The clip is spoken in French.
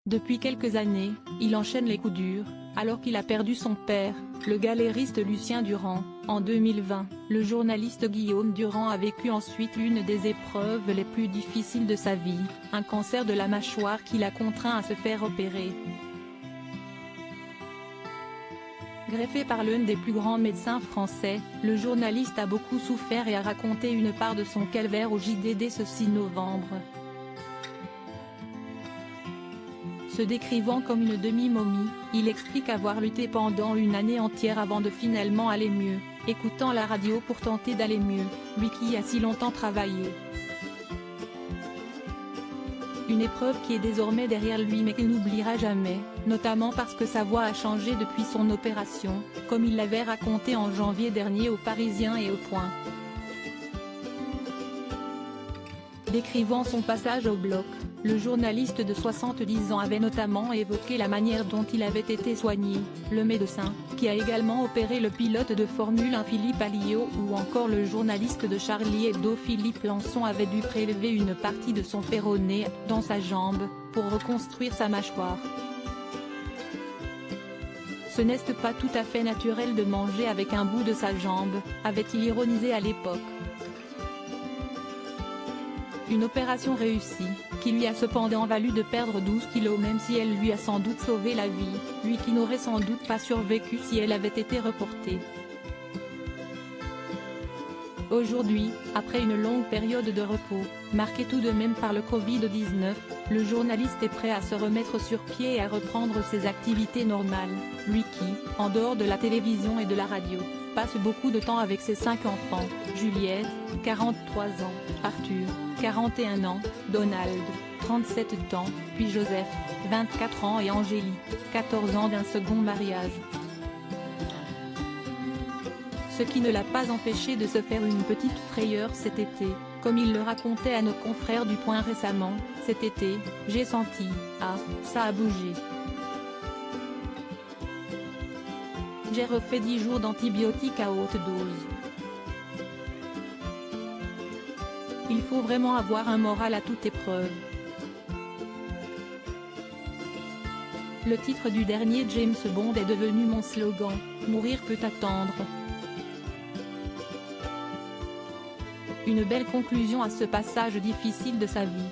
Depuis quelques années, il enchaîne les coups durs, alors qu'il a perdu son père, le galériste Lucien Durand. En 2020, le journaliste Guillaume Durand a vécu ensuite l'une des épreuves les plus difficiles de sa vie, un cancer de la mâchoire qui l'a contraint à se faire opérer. Greffé par l'un des plus grands médecins français, le journaliste a beaucoup souffert et a raconté une part de son calvaire au JDD ce 6 novembre. Se décrivant comme une demi-momie, il explique avoir lutté pendant une année entière avant de finalement aller mieux, écoutant la radio pour tenter d'aller mieux, lui qui a si longtemps travaillé. Une épreuve qui est désormais derrière lui mais qu'il n'oubliera jamais, notamment parce que sa voix a changé depuis son opération, comme il l'avait raconté en janvier dernier aux Parisiens et au Point. Décrivant son passage au bloc, le journaliste de 70 ans avait notamment évoqué la manière dont il avait été soigné, le médecin, qui a également opéré le pilote de Formule 1 Philippe Alliot ou encore le journaliste de Charlie Hebdo Philippe Lançon avait dû prélever une partie de son péroné, dans sa jambe, pour reconstruire sa mâchoire. Ce n'est pas tout à fait naturel de manger avec un bout de sa jambe, avait-il ironisé à l'époque. Une opération réussie, qui lui a cependant valu de perdre 12 kilos même si elle lui a sans doute sauvé la vie, lui qui n'aurait sans doute pas survécu si elle avait été reportée. Aujourd'hui, après une longue période de repos, marquée tout de même par le Covid-19, le journaliste est prêt à se remettre sur pied et à reprendre ses activités normales, lui qui, en dehors de la télévision et de la radio, passe beaucoup de temps avec ses 5 enfants, Juliette, 43 ans, Arthur, 41 ans, Donald, 37 ans, puis Joseph, 24 ans et Angélique, 14 ans d'un second mariage. Ce qui ne l'a pas empêché de se faire une petite frayeur cet été, comme il le racontait à nos confrères du Point récemment. Cet été, j'ai senti, ça a bougé. J'ai refait 10 jours d'antibiotiques à haute dose. Il faut vraiment avoir un moral à toute épreuve. Le titre du dernier James Bond est devenu mon slogan, mourir peut attendre. Une belle conclusion à ce passage difficile de sa vie.